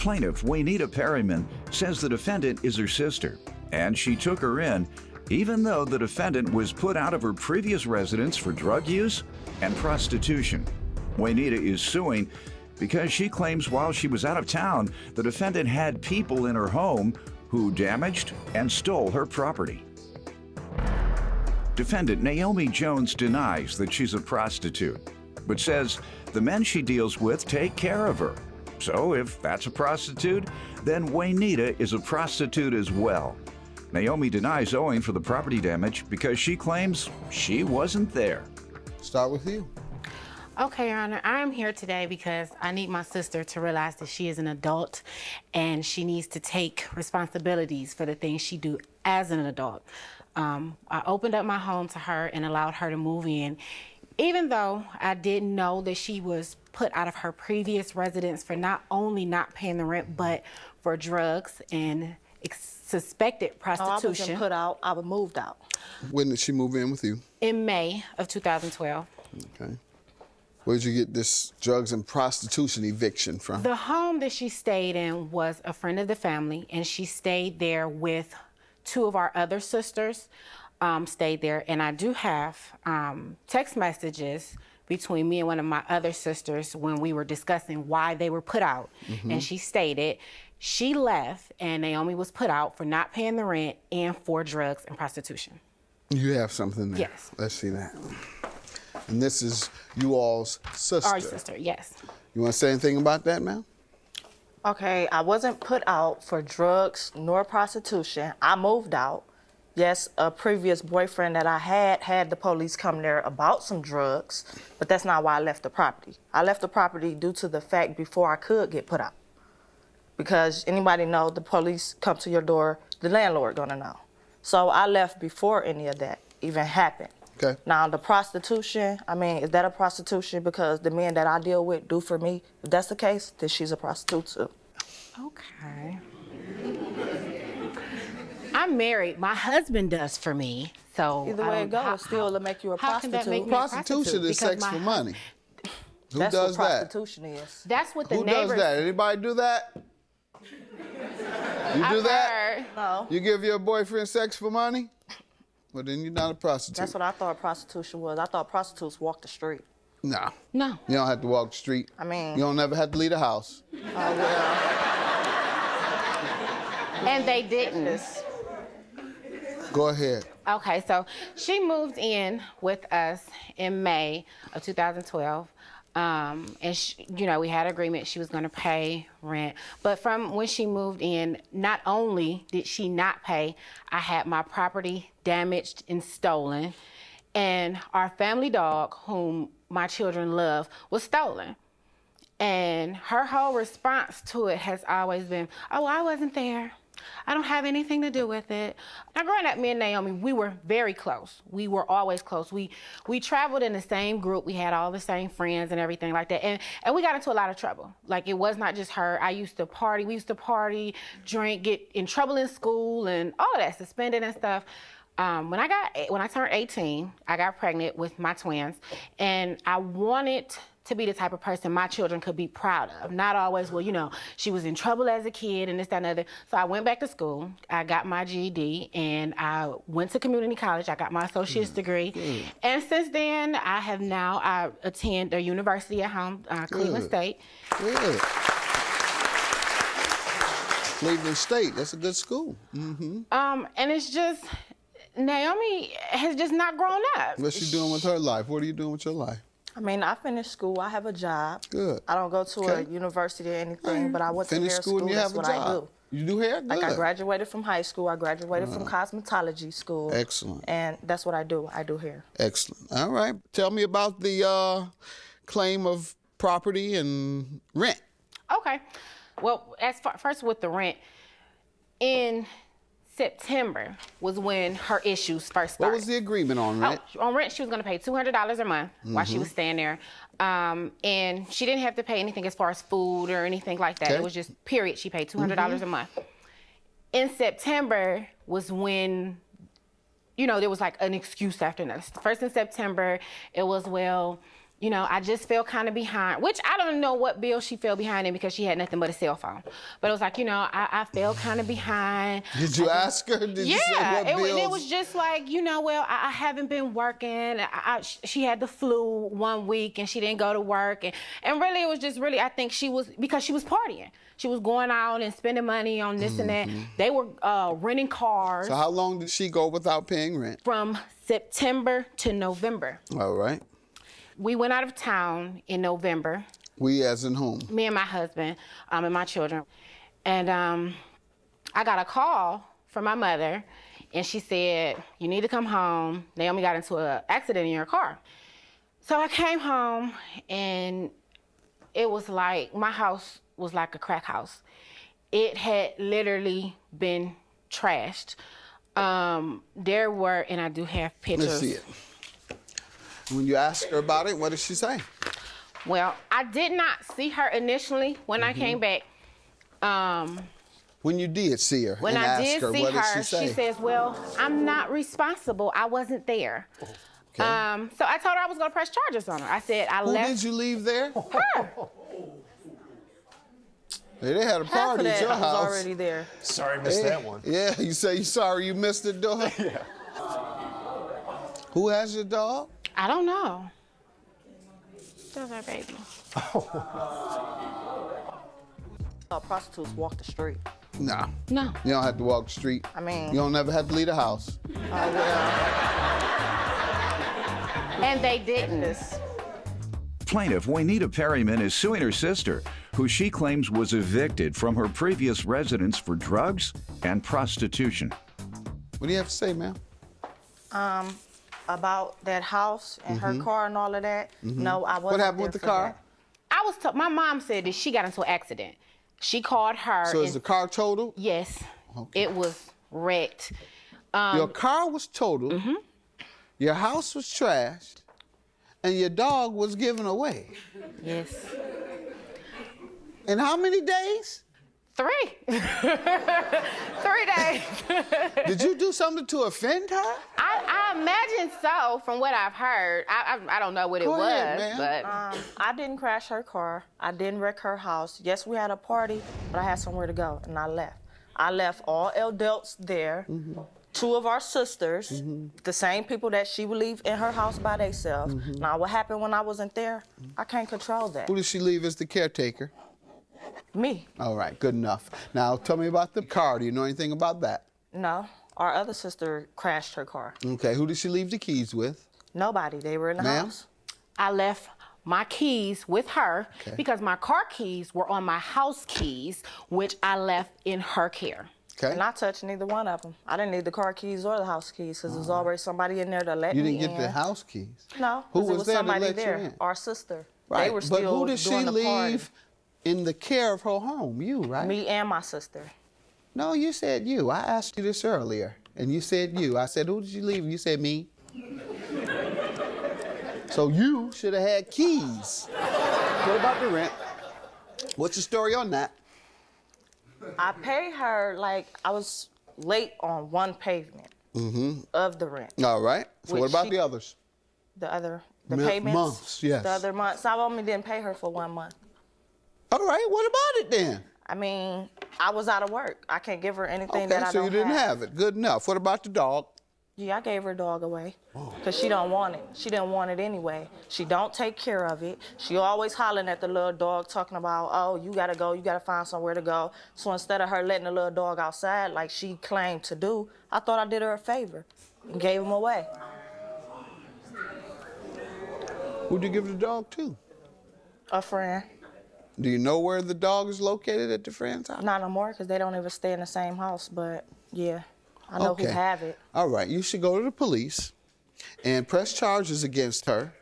Plaintiff Juanita Perryman says the defendant is her sister, and she took her in even though the defendant was put out of her previous residence for drug use and prostitution. Juanita is suing because she claims while she was out of town, the defendant had people in her home who damaged and stole her property. Defendant Naomi Jones denies that she's a prostitute, but says the men she deals with take care of her. So if that's a prostitute, then Juanita is a prostitute as well. Naomi denies owing for the property damage because she claims she wasn't there. Start with you. Okay, Your Honor, I am here today because I need my sister to realize that she is an adult and she needs to take responsibilities for the things she do as an adult. I opened up my home to her and allowed her to move in, even though I didn't know that she was put out of her previous residence for not only not paying the rent, but for drugs and suspected prostitution. I wasn't put out, I was moved out. When did she move in with you? In May of 2012. Okay. Where did you get this drugs and prostitution eviction from? The home that she stayed in was a friend of the family, and she stayed there with two of our other sisters, stayed there. And I do have text messages between me and one of my other sisters when we were discussing why they were put out. And she stated she left and Naomi was put out for not paying the rent and for drugs and prostitution. You have something there. Yes. Let's see that. And this is you all's sister. Our sister, yes. You want to say anything about that, ma'am? Okay, I wasn't put out for drugs nor prostitution. I moved out. Yes, a previous boyfriend that I had the police come there about some drugs, but that's not why I left the property. I left the property due to the fact before I could get put out. Because anybody know the police come to your door, the landlord gonna know. So I left before any of that even happened. Okay. Now the prostitution, I mean, is that a prostitution because the men that I deal with do for me? If that's the case, then she's a prostitute too. Okay. I'm married. My husband does for me, so Either way it goes, still it'll make you a how can that prostitute. make me a Prostitution is Because sex my for money. Who That's does what that? prostitution is. That's what the Who neighbors. does that? Anybody do that? You do I've that? heard. No. You give your boyfriend sex for money? Well, then you're not a prostitute. That's what I thought prostitution was. I thought prostitutes walk the street. No. No. You don't have to walk the street. I mean- You don't never have to leave the house. Oh, well. And they didn't. Go ahead. Okay, so she moved in with us in May of 2012. And she, you know, we had an agreement she was going to pay rent. But from when she moved in, not only did she not pay, I had my property damaged and stolen. And our family dog, whom my children love, was stolen. And her whole response to it has always been, oh, I wasn't there. I don't have anything to do with it. Now, growing up, me and Naomi, we were very close. We were always close. We traveled in the same group. We had all the same friends and everything like that. And we got into a lot of trouble. Like, it was not just her. I used to party. We used to party, drink, get in trouble in school and all of that, suspended and stuff. When I turned 18, I got pregnant with my twins, and I wanted to be the type of person my children could be proud of. Not always, well, you know, she was in trouble as a kid and this, that, and other. So I went back to school. I got my GED, and I went to community college. I got my associate's degree. And since then, I attend a university at home, Cleveland State. Good. Cleveland State, that's a good school. Mm-hmm. And it's just, Naomi has just not grown up. What's she doing with her life? What are you doing with your life? I mean, I finished school. I have a job. Good. I don't go to a university or anything, but I went to Finish hair school and you That's have a what job. I do. You do hair? Good. Like, I graduated from high school. I graduated from cosmetology school. Excellent. And that's what I do. I do hair. Excellent. All right. Tell me about the claim of property and rent. Okay. Well, first with the rent, in September was when her issues first started. What was the agreement on rent? On rent, she was going to pay $200 a month while she was staying there. And she didn't have to pay anything as far as food or anything like that. Okay. It was just, period, she paid $200 a month. In September was when, you know, there was like an excuse after another. First in September, it was, well, you know, I just fell kind of behind, which I don't know what bill she fell behind in because she had nothing but a cell phone. But it was like, you know, I fell kind of behind. Did you ask her? Did you say what bills? It was just like, you know, well, I haven't been working. She had the flu 1 week and she didn't go to work. And really, it was just really, I think because she was partying. She was going out and spending money on this and that. They were renting cars. So how long did she go without paying rent? From September to November. All right. We went out of town in November. We as in whom? Me and my husband and my children. And I got a call from my mother, and she said, you need to come home. Naomi got into an accident in your car. So I came home, and it was like, my house was like a crack house. It had literally been trashed. There were, and I do have pictures. Let's see it. When you asked her about it, what did she say? Well, I did not see her initially when I came back. When you did see her When and I asked did her, see what her, did she say? she says, well, I'm not responsible. I wasn't there. Okay. So I told her I was going to press charges on her. I said I Who left. did you leave there? Her. Hey, they had a Half party of at that your I was house. already there. Sorry, I missed that one. Yeah, you say you're sorry you missed the dog? Yeah. Who has your dog? I don't know. That's our baby. Prostitutes walk the street. Nah. No. You don't have to walk the street. I mean- You don't never have to leave the house. And they didn't. Plaintiff Juanita Perryman is suing her sister, who she claims was evicted from her previous residence for drugs and prostitution. What do you have to say, ma'am? About that house and her car and all of that. No, I wasn't. What happened there with the for car? that. My mom said that she got into an accident. She called her. So is the car totaled? Yes. Okay. It was wrecked. Your car was totaled, your house was trashed, and your dog was given away. Yes. In how many days? 3. 3 days. Did you do something to offend her? I imagine so, from what I've heard. I don't know what it Go was, ahead, ma'am. but I didn't crash her car. I didn't wreck her house. Yes, we had a party, but I had somewhere to go, and I left. I left all adults there. 2 of our sisters, the same people that she would leave in her house by themselves. Now, what happened when I wasn't there, I can't control that. Who did she leave as the caretaker? Me. All right, good enough. Now, tell me about the car. Do you know anything about that? No, our other sister crashed her car. Okay, who did she leave the keys with? Nobody. They were in the Ma'am? house. I left my keys with her Okay. because my car keys were on my house keys, which I left in her care. Okay. And I touched neither one of them. I didn't need the car keys or the house keys because there was always somebody in there to let You me didn't in. get the house keys? No, Who 'cause it was was there to somebody let you there. in? Our sister. Right, They were but still who did she doing the party. leave in the care of her home? You, right? Me and my sister. No, you said you. I asked you this earlier, and you said you. I said, who did you leave? And you said me. So you should have had keys. What about the rent? What's the story on that? I paid her like I was late on one payment of the rent. All right. So Which what about she- the others? The Months, payments. yes. The other months. I only didn't pay her for 1 month. All right. What about it then? I mean, I was out of work. I can't give her anything that I Okay, so don't you didn't have it. Good enough. What about the dog? Yeah, I gave her dog away because she don't want it. She didn't want it anyway. She don't take care of it. She always hollering at the little dog, talking about, oh, you gotta go, you gotta find somewhere to go. So instead of her letting the little dog outside like she claimed to do, I thought I did her a favor and gave him away. Who'd you give the dog to? A friend. Do you know where the dog is located at the friend's house? Not no more because they don't ever stay in the same house, but yeah, I know who have it. All right, you should go to the police and press charges against her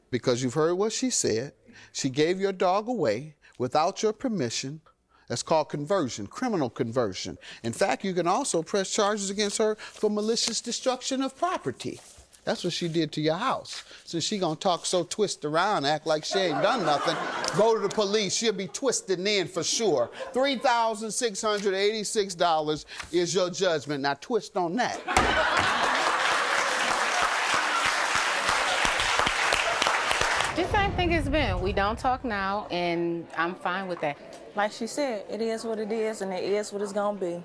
because you've heard what she said. She gave your dog away without your permission. That's called conversion, criminal conversion. In fact, you can also press charges against her for malicious destruction of property. That's what she did to your house. Since she gonna talk so twist around, act like she ain't done nothing, go to the police. She'll be twisted in for sure. $3,686 is your judgment. Now twist on that. This ain't think it's been. We don't talk now, and I'm fine with that. Like she said, it is what it is, and it is what it's gonna be.